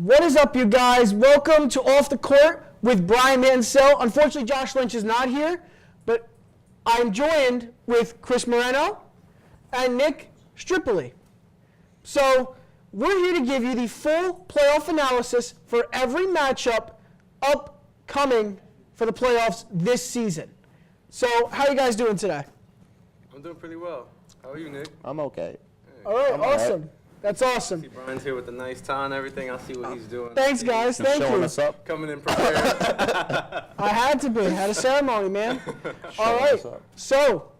What is up, you guys? Welcome to Off the Court with Brian Mansell. Unfortunately, Josh Lynch is not here, but I'm joined with Chris Moreno and Nick Stropoli. So we're here to give you the full playoff analysis for every matchup upcoming for the playoffs this season. So how are you guys doing today? I'm doing pretty well. How are you, Nick? I'm okay. Hey. All right, awesome. That's awesome. See Brian's here with the nice tie and everything. I'll see what he's doing. Thanks, guys. He's Thank showing you. us up. Coming in prepared. I had to be. Had a ceremony, man. All Showing right. us up. So,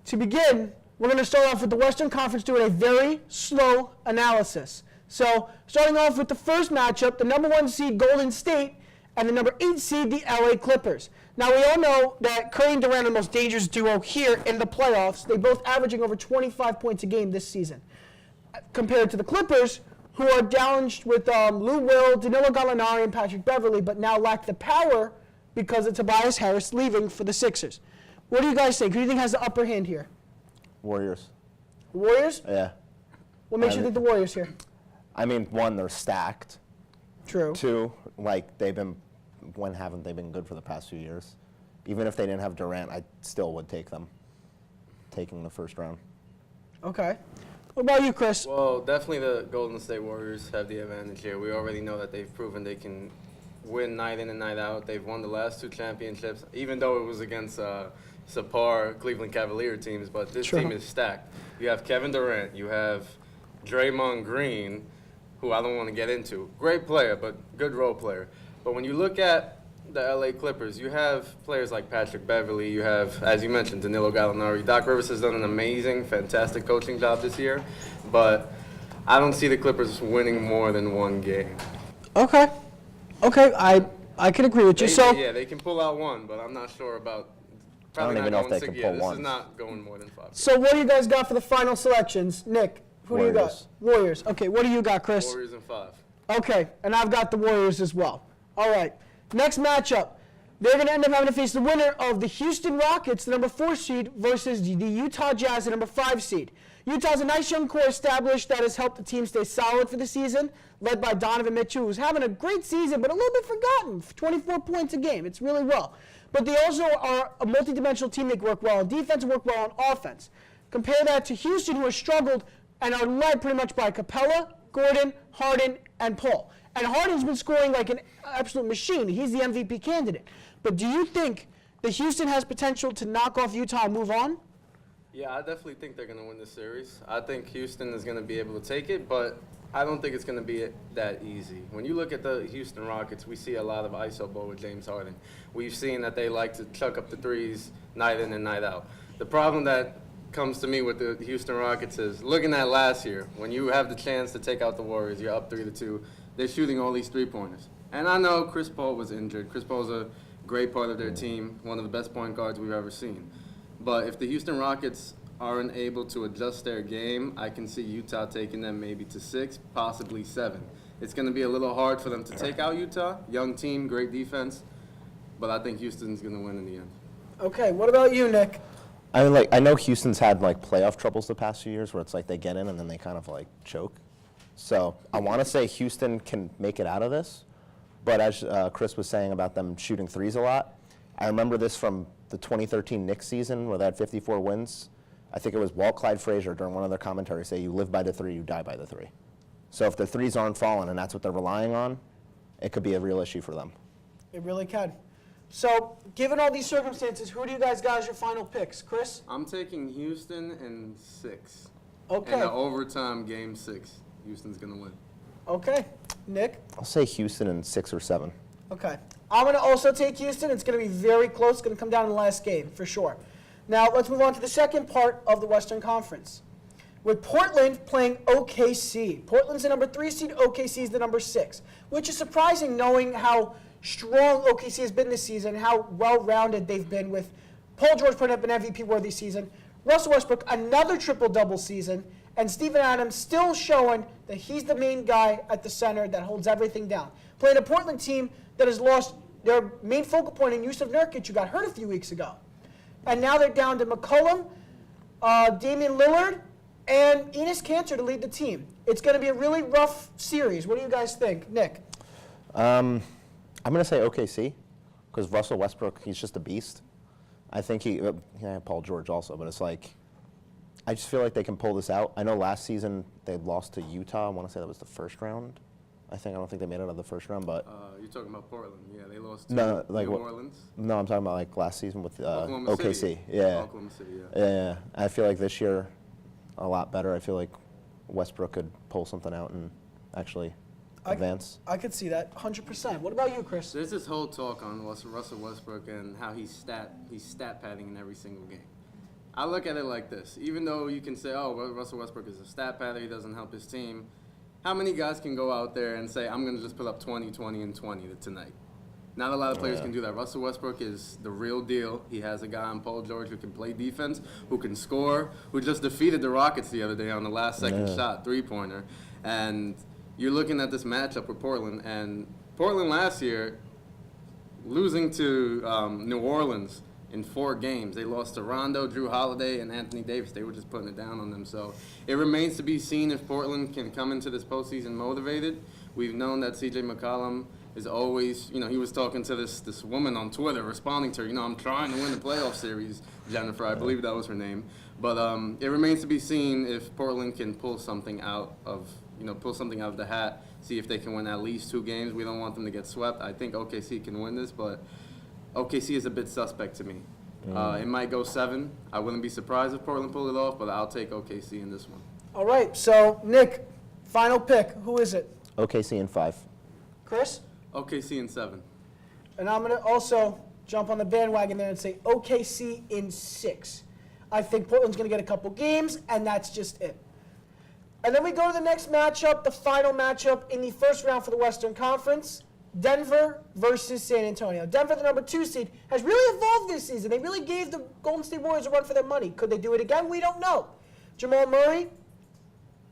to begin, we're going to start off with the Western Conference doing a very slow analysis. So, starting off with the first matchup, the number 1 seed Golden State and the number 8 seed the LA Clippers. Now, we all know that Curry and Durant are the most dangerous duo here in the playoffs. They both averaging over 25 points a game this season, compared to the Clippers, who are challenged with Lou Will, Danilo Gallinari, and Patrick Beverley, but now lack the power because of Tobias Harris leaving for the Sixers. What do you guys think? Who do you think has the upper hand here? Warriors. Warriors? Yeah. What makes you think the Warriors here? I mean, one, they're stacked. True. Two, like when haven't they been good for the past few years? Even if they didn't have Durant, I still would take them, taking the first round. Okay. What about you, Chris? Well, definitely the Golden State Warriors have the advantage here. We already know that they've proven they can win night in and night out. They've won the last 2 championships, even though it was against subpar Cleveland Cavalier teams, but this team is stacked. You have Kevin Durant. You have Draymond Green, who I don't want to get into. Great player, but good role player. But when you look at the LA Clippers, you have players like Patrick Beverley. You have, as you mentioned, Danilo Gallinari. Doc Rivers has done an amazing, fantastic coaching job this year, but I don't see the Clippers winning more than 1 game. Okay. Okay, I can agree with you. Yeah, they can pull out 1, but I'm not sure about. Probably I don't even not know if going they 6. can pull This one. is not going more than 5. So what do you guys got for the final selections? Nick, who do you got? Warriors. Warriors. Okay, what do you got, Chris? Warriors in 5. Okay, and I've got the Warriors as well. All right, next matchup. They're going to end up having to face the winner of the Houston Rockets, the number 4 seed, versus the Utah Jazz, the number 5 seed. Utah's a nice young core established that has helped the team stay solid for the season, led by Donovan Mitchell, who's having a great season, but a little bit forgotten. 24 points a game. It's really well. But they also are a multi-dimensional team. They work well on defense and work well on offense. Compare that to Houston, who has struggled and are led pretty much by Capella, Gordon, Harden, and Paul. And Harden's been scoring like an absolute machine. He's the MVP candidate. But do you think that Houston has potential to knock off Utah and move on? Yeah, I definitely think they're going to win this series. I think Houston is going to be able to take it, but I don't think it's going to be that easy. When you look at the Houston Rockets, we see a lot of iso ball with James Harden. We've seen that they like to chuck up the threes night in and night out. The problem that comes to me with the Houston Rockets is looking at last year, when you have the chance to take out the Warriors, you're up 3-2, they're shooting all these 3-pointers. And I know Chris Paul was injured. Chris Paul's a great part of their team, one of the best point guards we've ever seen. But if the Houston Rockets aren't able to adjust their game, I can see Utah taking them maybe to 6, possibly 7. It's going to be a little hard for them to take out Utah. Young team, great defense, but I think Houston's going to win in the end. Okay, what about you, Nick? I know Houston's had playoff troubles the past few years where it's like they get in and then they kind of choke. So I want to say Houston can make it out of this, but as Chris was saying about them shooting threes a lot, I remember this from the 2013 Knicks season where they had 54 wins. I think it was Walt Clyde Frazier during one of their commentaries say, you live by the 3, you die by the 3. So if the threes aren't falling and that's what they're relying on, it could be a real issue for them. It really can. So, given all these circumstances, who do you guys got as your final picks? Chris? I'm taking Houston in 6. Okay. In the overtime game 6, Houston's going to win. Okay. Nick? I'll say Houston in 6 or 7. Okay. I'm going to also take Houston. It's going to be very close. It's going to come down to the last game, for sure. Now, let's move on to the second part of the Western Conference, with Portland playing OKC. Portland's the number 3 seed, OKC's the number 6, which is surprising knowing how strong OKC has been this season, how well-rounded they've been, with Paul George putting up an MVP-worthy season, Russell Westbrook another triple-double season, and Steven Adams still showing that he's the main guy at the center that holds everything down. Playing a Portland team that has lost their main focal point in Yusuf Nurkic, who got hurt a few weeks ago. And now they're down to McCollum, Damian Lillard, and Enes Kanter to lead the team. It's going to be a really rough series. What do you guys think? Nick? I'm going to say OKC because Russell Westbrook, he's just a beast. I think Paul George also, but it's like, I just feel like they can pull this out. I know last season they lost to Utah. I want to say that was the first round. I don't think they made it out of the first round, but. You're talking about Portland. Yeah, they lost to like New what, Orleans. No, I'm talking about like last season with Oklahoma OKC. City. Yeah. Oklahoma City, yeah. Yeah. I feel like this year, a lot better. I feel like Westbrook could pull something out and actually advance. I could see that 100%. What about you, Chris? There's this whole talk on Russell Westbrook and how he's stat padding in every single game. I look at it like this. Even though you can say, oh, well, Russell Westbrook is a stat padder, he doesn't help his team, how many guys can go out there and say, I'm going to just put up 20, 20, and 20 tonight? Not a lot of players can do that. Russell Westbrook is the real deal. He has a guy on Paul George who can play defense, who can score, who just defeated the Rockets the other day on the last second shot, three-pointer. And you're looking at this matchup with Portland, and Portland last year, losing to New Orleans in 4 games. They lost to Rondo, Drew Holiday, and Anthony Davis. They were just putting it down on them. So it remains to be seen if Portland can come into this postseason motivated. We've known that C.J. McCollum is always, he was talking to this woman on Twitter, responding to her, I'm trying to win the playoff series, Jennifer, I believe that was her name. But it remains to be seen if Portland can pull something out of the hat, see if they can win at least 2 games. We don't want them to get swept. I think OKC can win this, but OKC is a bit suspect to me. It might go 7. I wouldn't be surprised if Portland pulled it off, but I'll take OKC in this one. All right, so Nick, final pick. Who is it? OKC in 5. Chris? OKC in 7. And I'm going to also jump on the bandwagon there and say OKC in 6. I think Portland's going to get a couple games, and that's just it. And then we go to the next matchup, the final matchup in the first round for the Western Conference. Denver versus San Antonio. Denver, the number 2 seed, has really evolved this season. They really gave the Golden State Warriors a run for their money. Could they do it again? We don't know. Jamal Murray,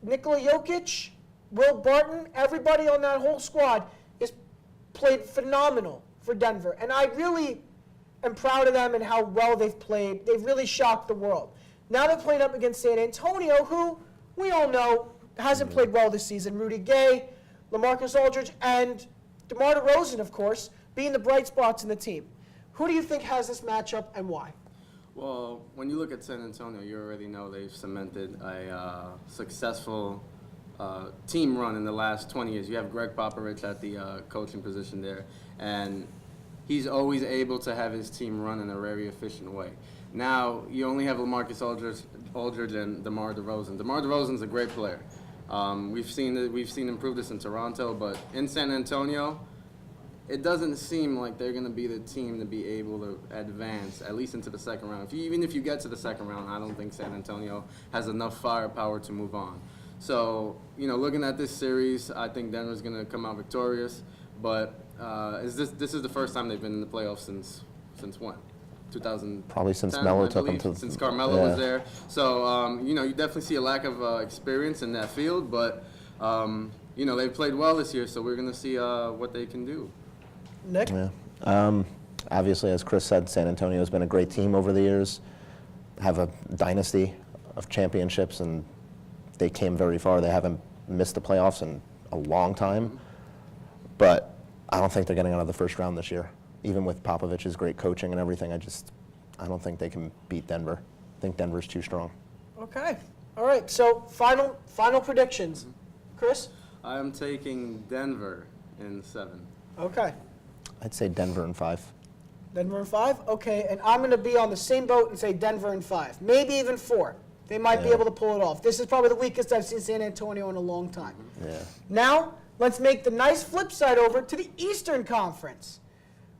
Nikola Jokic, Will Barton, everybody on that whole squad has played phenomenal for Denver. And I really am proud of them and how well they've played. They've really shocked the world. Now they're playing up against San Antonio, who we all know hasn't played well this season. Rudy Gay, LaMarcus Aldridge, and DeMar DeRozan, of course, being the bright spots in the team. Who do you think has this matchup and why? Well, when you look at San Antonio, you already know they've cemented a successful team run in the last 20 years. You have Greg Popovich at the coaching position there, and he's always able to have his team run in a very efficient way. Now, you only have LaMarcus Aldridge and DeMar DeRozan. DeMar DeRozan's a great player. We've seen him prove this in Toronto, but in San Antonio, it doesn't seem like they're going to be the team to be able to advance, at least into the second round. Even if you get to the second round, I don't think San Antonio has enough firepower to move on. So, looking at this series, I think Denver's going to come out victorious. But this is the first time they've been in the playoffs since when? 2010, probably since Melo took them to. Since Carmelo was there. So, you definitely see a lack of experience in that field. But, they've played well this year, so we're going to see what they can do. Nick? Yeah. Obviously, as Chris said, San Antonio has been a great team over the years, have a dynasty of championships, and they came very far. They haven't missed the playoffs in a long time, but I don't think they're getting out of the first round this year. Even with Popovich's great coaching and everything, I don't think they can beat Denver. I think Denver's too strong. Okay. All right, so final predictions. Chris? I'm taking Denver in 7. Okay. I'd say Denver in 5. Denver in 5? Okay, and I'm going to be on the same boat and say Denver in 5. Maybe even 4. They might be able to pull it off. This is probably the weakest I've seen San Antonio in a long time. Yeah. Now, let's make the nice flip side over to the Eastern Conference.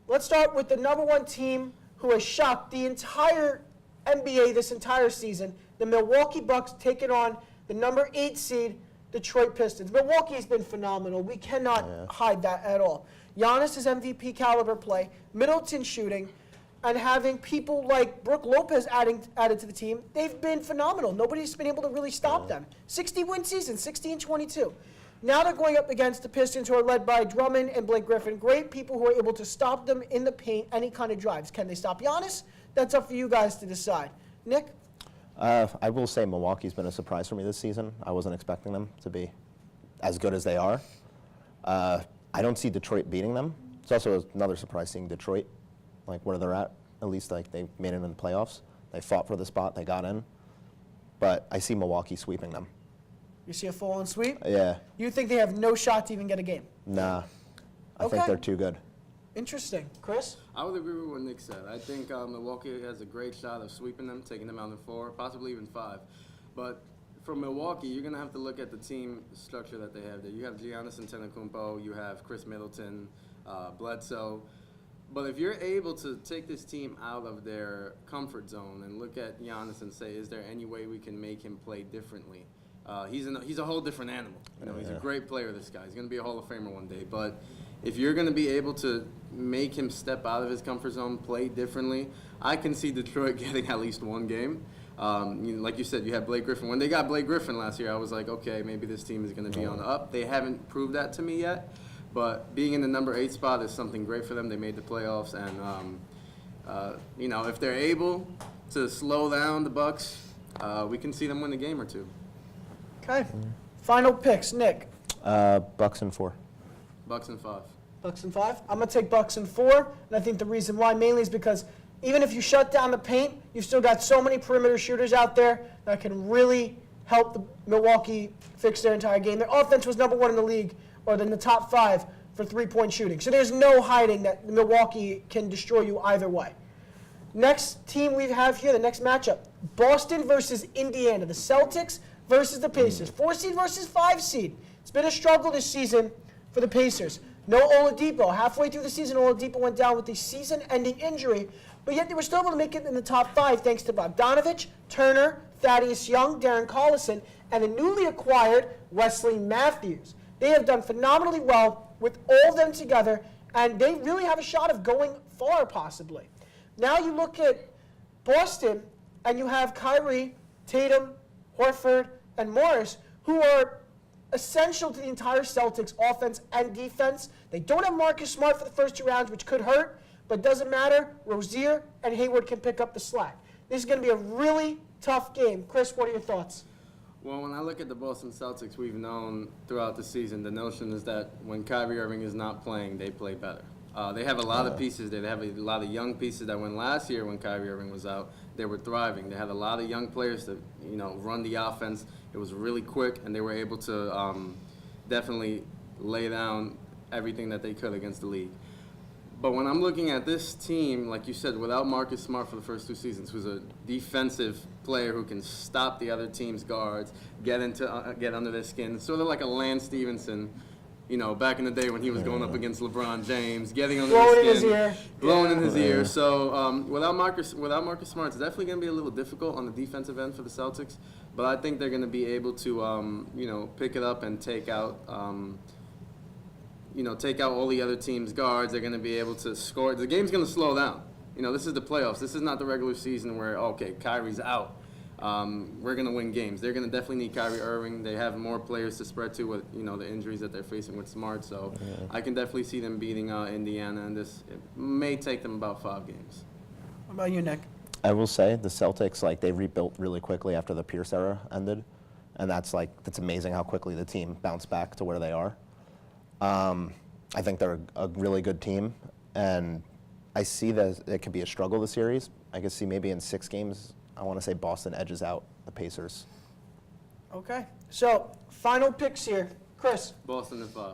Let's start with the number 1 team who has shocked the entire NBA this entire season, the Milwaukee Bucks taking on the number 8 seed, Detroit Pistons. Milwaukee's been phenomenal. We cannot hide that at all. Giannis' MVP caliber play, Middleton shooting, and having people like Brook Lopez added to the team, they've been phenomenal. Nobody's been able to really stop them. 60-win season, 60-22. Now they're going up against the Pistons, who are led by Drummond and Blake Griffin. Great people who are able to stop them in the paint, any kind of drives. Can they stop Giannis? That's up for you guys to decide. Nick? I will say Milwaukee's been a surprise for me this season. I wasn't expecting them to be as good as they are. I don't see Detroit beating them. It's also another surprise seeing Detroit, like where they're at least like they made it in the playoffs. They fought for the spot, they got in. But I see Milwaukee sweeping them. You see a full-on sweep? Yeah. You think they have no shot to even get a game? Nah. I Okay. think they're too good. Interesting. Chris? I would agree with what Nick said. I think Milwaukee has a great shot of sweeping them, taking them out in 4, possibly even 5. But for Milwaukee, you're going to have to look at the team structure that they have there. You have Giannis Antetokounmpo, you have Chris Middleton, Bledsoe. But if you're able to take this team out of their comfort zone and look at Giannis and say, is there any way we can make him play differently? He's a whole different animal. He's a great player, this guy. He's going to be a Hall of Famer one day. But if you're going to be able to make him step out of his comfort zone, play differently, I can see Detroit getting at least one game. Like you said, you have Blake Griffin. When they got Blake Griffin last year, I was like, okay, maybe this team is going to be on the up. They haven't proved that to me yet. But being in the number 8 spot is something great for them. They made the playoffs. And, if they're able to slow down the Bucks, we can see them win a game or two. Okay. Final picks. Nick? Bucks in 4. Bucks in 5. Bucks in 5. I'm going to take Bucks in 4. And I think the reason why mainly is because even if you shut down the paint, you've still got so many perimeter shooters out there that can really help the Milwaukee fix their entire game. Their offense was number 1 in the league, or in the top 5 for three-point shooting. So there's no hiding that Milwaukee can destroy you either way. Next team we have here, the next matchup, Boston versus Indiana. The Celtics versus the Pacers. 4 seed versus 5 seed. It's been a struggle this season for the Pacers. No Oladipo. Halfway through the season, Oladipo went down with a season-ending injury, but yet they were still able to make it in the top 5 thanks to Bogdanovich, Turner, Thaddeus Young, Darren Collison, and the newly acquired Wesley Matthews. They have done phenomenally well with all of them together, and they really have a shot of going far, possibly. Now you look at Boston, and you have Kyrie, Tatum, Horford, and Morris, who are essential to the entire Celtics offense and defense. They don't have Marcus Smart for the first 2 rounds, which could hurt, but doesn't matter. Rozier and Hayward can pick up the slack. This is going to be a really tough game. Chris, what are your thoughts? Well, when I look at the Boston Celtics, we've known throughout the season, the notion is that when Kyrie Irving is not playing, they play better. They have a lot of pieces there. They have a lot of young pieces that went last year when Kyrie Irving was out. They were thriving. They had a lot of young players that, run the offense. It was really quick, and they were able to definitely lay down everything that they could against the league. But when I'm looking at this team, like you said, without Marcus Smart for the first 2 seasons, who's a defensive player who can stop the other team's guards, get under their skin, sort of like a Lance Stevenson, back in the day when he was going up against LeBron James, getting under his skin, blowing in his ear. So without Marcus Smart, it's definitely going to be a little difficult on the defensive end for the Celtics. But I think they're going to be able to, pick it up and take out all the other team's guards. They're going to be able to score. The game's going to slow down. This is the playoffs. This is not the regular season where, okay, Kyrie's out. We're going to win games. They're going to definitely need Kyrie Irving. They have more players to spread to with, the injuries that they're facing with Smart. So I can definitely see them beating Indiana, and it may take them about 5 games. What about you, Nick? I will say the Celtics, they rebuilt really quickly after the Pierce era ended. And that's amazing how quickly the team bounced back to where they are. I think they're a really good team, and I see that it could be a struggle this series. I could see maybe in 6 games, I want to say Boston edges out the Pacers. Okay. So, final picks here. Chris? Boston in 5.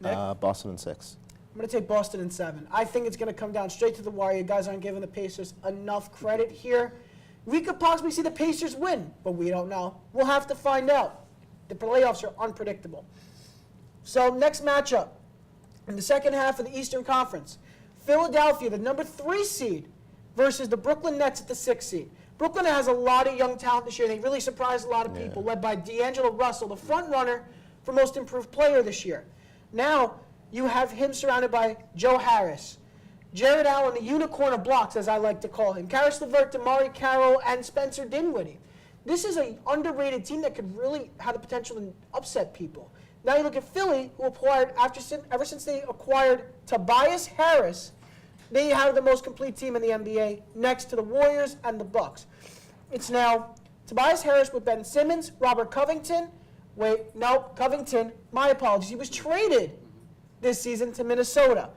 Nick? Boston in 6. I'm going to take Boston in 7. I think it's going to come down straight to the wire. You guys aren't giving the Pacers enough credit here. We could possibly see the Pacers win, but we don't know. We'll have to find out. The playoffs are unpredictable. So, next matchup. In the second half of the Eastern Conference, Philadelphia, the number 3 seed, versus the Brooklyn Nets at the 6th seed. Brooklyn has a lot of young talent this year. They really surprised a lot of people, led by D'Angelo Russell, the front runner for most improved player this year. Now, you have him surrounded by Joe Harris, Jared Allen, the unicorn of blocks, as I like to call him, Karis LeVert, Damari Carroll, and Spencer Dinwiddie. This is an underrated team that could really have the potential to upset people. Now you look at Philly, who acquired, ever since they acquired Tobias Harris, they have the most complete team in the NBA next to the Warriors and the Bucks. It's now Tobias Harris with Ben Simmons, Robert Covington. Wait, no, Covington, my apologies. He was traded this season to Minnesota.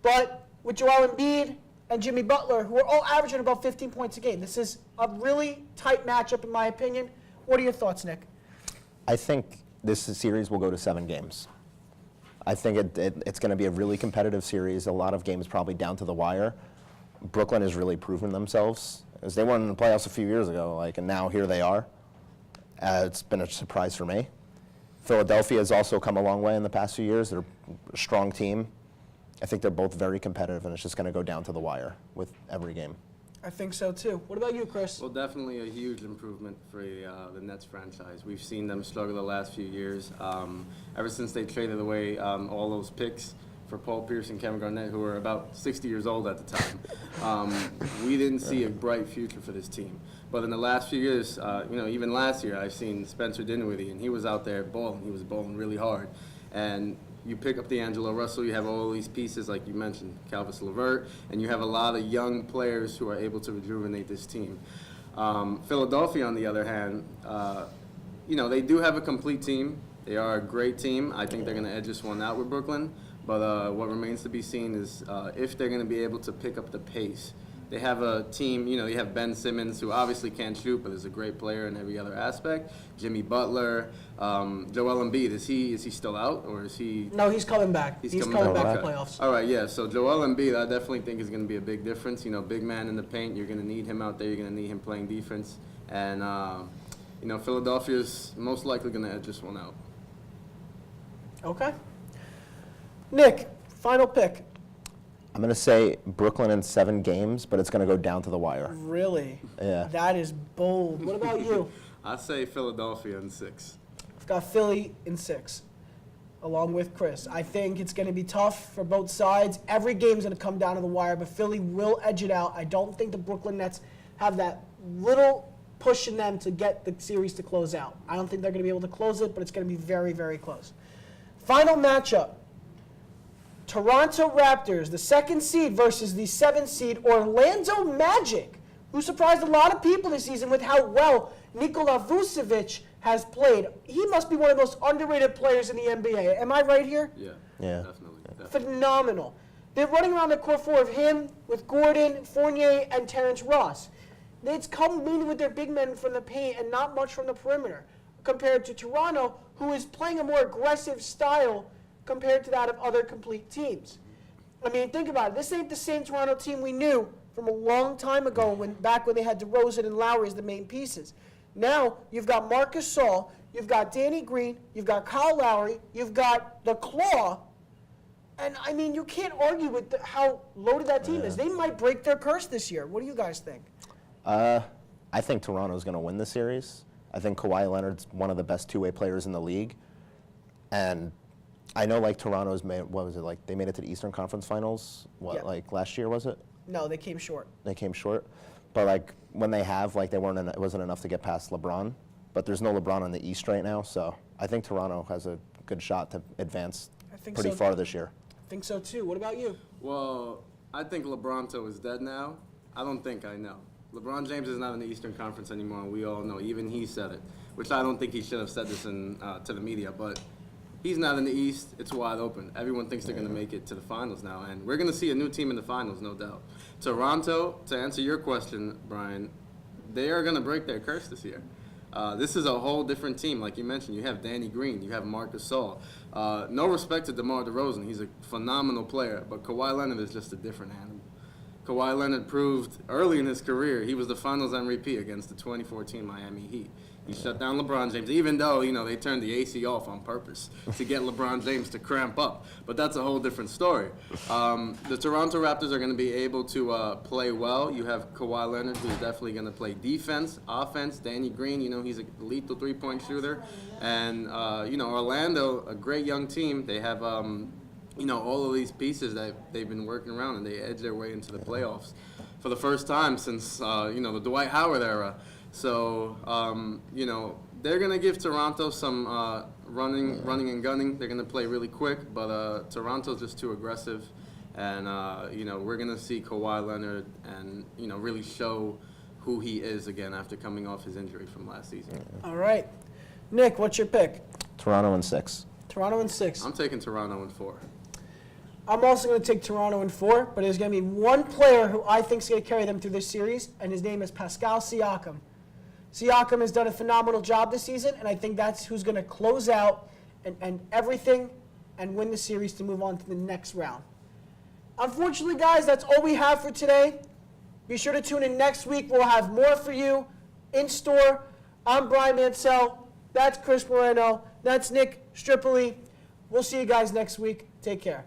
But with Joel Embiid and Jimmy Butler, who are all averaging about 15 points a game, this is a really tight matchup in my opinion. What are your thoughts, Nick? I think this series will go to 7 games. I think it's going to be a really competitive series. A lot of games probably down to the wire. Brooklyn has really proven themselves, as they weren't in the playoffs a few years ago, and now here they are. It's been a surprise for me. Philadelphia has also come a long way in the past few years. They're a strong team. I think they're both very competitive, and it's just going to go down to the wire with every game. I think so too. What about you, Chris? Well, definitely a huge improvement for the Nets franchise. We've seen them struggle the last few years. Ever since they traded away all those picks for Paul Pierce and Kevin Garnett, who were about 60 years old at the time, we didn't see a bright future for this team. But in the last few years, even last year, I've seen Spencer Dinwiddie, and he was out there balling. He was balling really hard. And you pick up D'Angelo Russell, you have all these pieces, like you mentioned, Calvis LeVert, and you have a lot of young players who are able to rejuvenate this team. Philadelphia, on the other hand, they do have a complete team. They are a great team. I think they're going to edge this one out with Brooklyn. But what remains to be seen is if they're going to be able to pick up the pace. They have a team, you have Ben Simmons, who obviously can't shoot, but is a great player in every other aspect. Jimmy Butler, Joel Embiid, is he still out, or is he? No, he's coming back. He's coming back for playoffs. All right, yeah. So Joel Embiid, I definitely think is going to be a big difference. Big man in the paint. You're going to need him out there. You're going to need him playing defense. And Philadelphia's most likely going to edge this one out. Okay. Nick, final pick. I'm going to say Brooklyn in 7 games, but it's going to go down to the wire. Really? Yeah. That is bold. What about you? I say Philadelphia in 6. I've got Philly in 6, along with Chris. I think it's going to be tough for both sides. Every game's going to come down to the wire, but Philly will edge it out. I don't think the Brooklyn Nets have that little push in them to get the series to close out. I don't think they're going to be able to close it, but it's going to be very, very close. Final matchup. Toronto Raptors, the 2nd seed versus the 7th seed Orlando Magic, who surprised a lot of people this season with how well Nikola Vucevic has played. He must be one of the most underrated players in the NBA. Am I right here? Yeah. Definitely. Phenomenal. They're running around the core 4 of him with Gordon, Fournier, and Terrence Ross. It's come mainly with their big men from the paint and not much from the perimeter, compared to Toronto, who is playing a more aggressive style compared to that of other complete teams. I mean, think about it. This ain't the same Toronto team we knew from a long time ago, back when they had DeRozan and Lowry as the main pieces. Now, you've got Marc Gasol, you've got Danny Green, you've got Kyle Lowry, you've got the Claw, and I mean, you can't argue with how loaded that team is. They might break their curse this year. What do you guys think? I think Toronto's going to win the series. I think Kawhi Leonard's one of the best two-way players in the league, and I know, Toronto's made, they made it to the Eastern Conference Finals, last year, was it? No, they came short. They came short. But, when they have, it wasn't enough to get past LeBron. But there's no LeBron in the East right now, so I think Toronto has a good shot to advance pretty far this year. I think so, too. What about you? Well, I think LeBronto is dead now. I don't think I know. LeBron James is not in the Eastern Conference anymore, and we all know. Even he said it, which I don't think he should have said this to the media, but he's not in the East. It's wide open. Everyone thinks they're going to make it to the finals now, and we're going to see a new team in the finals, no doubt. Toronto, to answer your question, Brian, they are going to break their curse this year. This is a whole different team. Like you mentioned, you have Danny Green, you have Marc Gasol. No respect to DeMar DeRozan. He's a phenomenal player, but Kawhi Leonard is just a different animal. Kawhi Leonard proved early in his career he was the Finals MVP against the 2014 Miami Heat. He shut down LeBron James, even though, they turned the AC off on purpose to get LeBron James to cramp up. But that's a whole different story. The Toronto Raptors are going to be able to play well. You have Kawhi Leonard, who's definitely going to play defense, offense. Danny Green, he's a lethal three-point shooter. And, Orlando, a great young team. They have, all of these pieces that they've been working around, and they edge their way into the playoffs for the first time since, the Dwight Howard era. So, they're going to give Toronto some running and gunning. They're going to play really quick, but Toronto's just too aggressive. And, we're going to see Kawhi Leonard and, really show who he is again after coming off his injury from last season. All right. Nick, what's your pick? Toronto in 6. Toronto in 6. I'm taking Toronto in 4. I'm also going to take Toronto in 4, but there's going to be one player who I think is going to carry them through this series, and his name is Pascal Siakam. Siakam has done a phenomenal job this season, and I think that's who's going to close out and everything and win the series to move on to the next round. Unfortunately, guys, that's all we have for today. Be sure to tune in next week. We'll have more for you in store. I'm Brian Mansell. That's Chris Moreno. That's Nick Stropoli. We'll see you guys next week. Take care.